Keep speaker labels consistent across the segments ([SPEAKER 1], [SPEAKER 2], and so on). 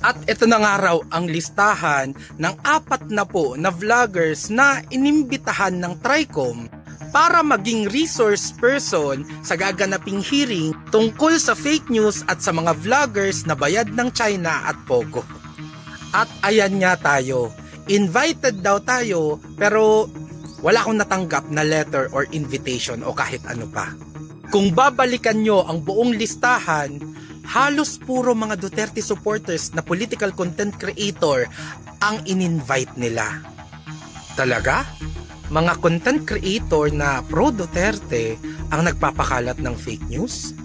[SPEAKER 1] At ito na nga raw ang listahan ng 40 na vloggers na inimbitahan ng TRICOM para maging resource person sa gaganaping hearing tungkol sa fake news at sa mga vloggers na bayad ng China at Pogo. At ayan nga tayo, invited daw tayo pero wala akong natanggap na letter or invitation o kahit ano pa. Kung babalikan nyo ang buong listahan, halos puro mga Duterte supporters na political content creator ang in-invite nila. Talaga? Mga content creator na pro-Duterte ang nagpapakalat ng fake news?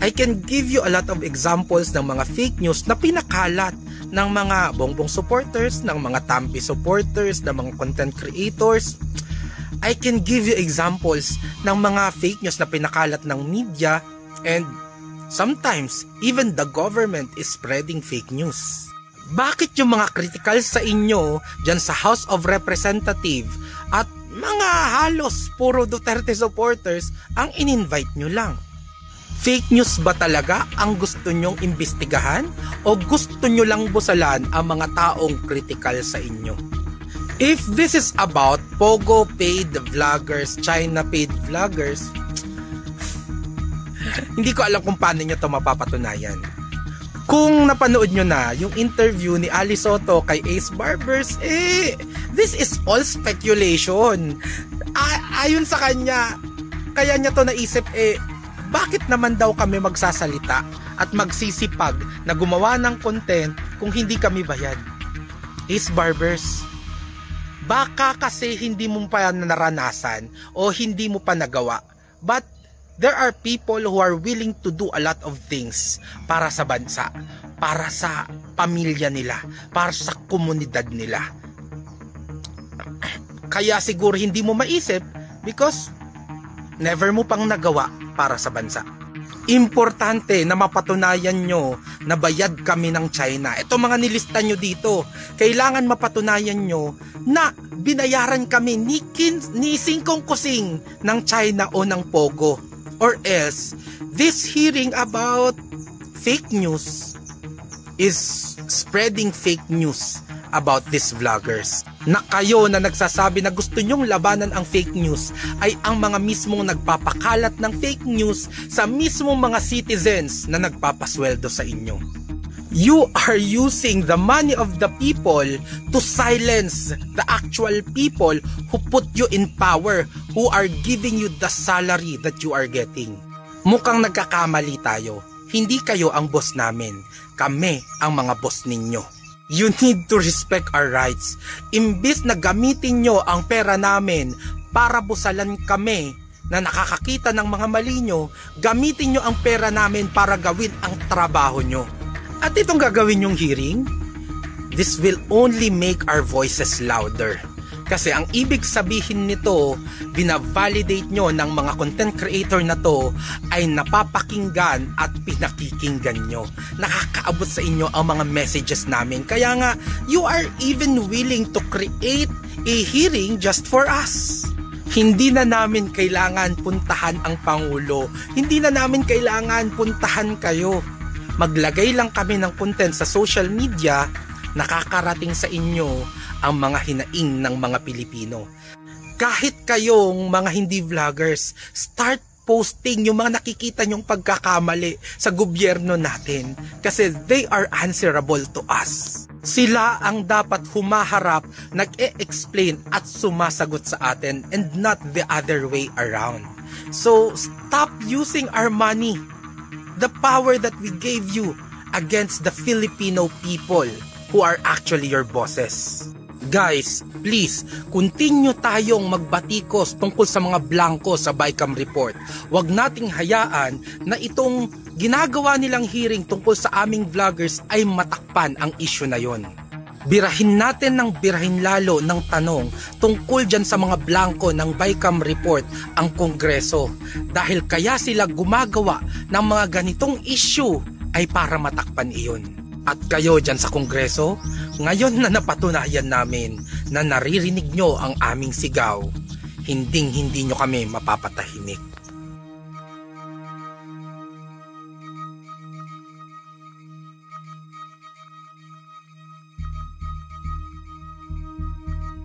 [SPEAKER 1] I can give you a lot of examples ng mga fake news na pinakalat ng mga Bongbong supporters, ng mga Tampi supporters, ng mga content creators. I can give you examples ng mga fake news na pinakalat ng media, and sometimes even the government is spreading fake news. Bakit yung mga critical sa inyo dyan sa House of Representatives at mga halos puro Duterte supporters ang in-invite nyo lang? Fake news ba talaga ang gusto nyong imbestigahan o gusto nyo lang busalan ang mga taong critical sa inyo? If this is about Pogo paid vloggers, China paid vloggers, hindi ko alam kung paano nyo ito mapapatunayan. Kung napanood nyo na yung interview ni Ali Soto kay Ace Barbers, this is all speculation. Ayon sa kanya, kaya niya to naisip, bakit naman daw kami magsasalita at magsisipag na gumawa ng content kung hindi kami bayad? Ace Barbers, baka kasi hindi mo pa naranasan o hindi mo pa nagawa. But there are people who are willing to do a lot of things para sa bansa, para sa pamilya nila, para sa komunidad nila. Kaya siguro hindi mo maisip because never mo pang nagawa para sa bansa. Importante na mapatunayan nyo na bayad kami ng China. Ito mga nilista nyo dito. Kailangan mapatunayan nyo na binayaran kami ni Singkong Kusing ng China o ng Pogo. Or else, this hearing about fake news is spreading fake news about these vloggers. Na kayo na nagsasabi na gusto nyong labanan ang fake news ay ang mga mismong nagpapakalat ng fake news sa mismong mga citizens na nagpapasweldo sa inyo. You are using the money of the people to silence the actual people who put you in power, who are giving you the salary that you are getting. Mukhang nagkakamali tayo. Hindi kayo ang boss namin. Kami ang mga boss ninyo. You need to respect our rights. Imbis na gamitin nyo ang pera namin para busalan kami na nakakakita ng mga mali nyo, gamitin nyo ang pera namin para gawin ang trabaho nyo. At itong gagawin yung hearing, this will only make our voices louder. Kasi ang ibig sabihin nito, binavalidate nyo ng mga content creator na to ay napapakinggan at pinakikinggan nyo. Nakakaabot sa inyo ang mga messages namin. Kaya nga, you are even willing to create a hearing just for us. Hindi na namin kailangan puntahan ang Pangulo. Hindi na namin kailangan puntahan kayo. Maglagay lang kami ng content sa social media, nakakarating sa inyo ang mga hinaing ng mga Pilipino. Kahit kayong mga hindi vloggers, start posting yung mga nakikita nyong pagkakamali sa gobyerno natin kasi they are answerable to us. Sila ang dapat humaharap, nag-e-explain at sumasagot sa atin and not the other way around. So stop using our money, the power that we gave you, against the Filipino people who are actually your bosses. Guys, please, continue tayong magbatikos tungkol sa mga blanco sa BICAM report. Huwag nating hayaan na itong ginagawa nilang hearing tungkol sa aming vloggers ay matakpan ang issue na yon. Birahin natin ng birahin lalo ng tanong tungkol dyan sa mga blanco ng BICAM report ang Kongreso. Dahil kaya sila gumagawa ng mga ganitong issue ay para matakpan iyon. At kayo dyan sa Kongreso, ngayon na napatunayan namin na naririnig nyo ang aming sigaw, hindi nyo kami mapapatahimik.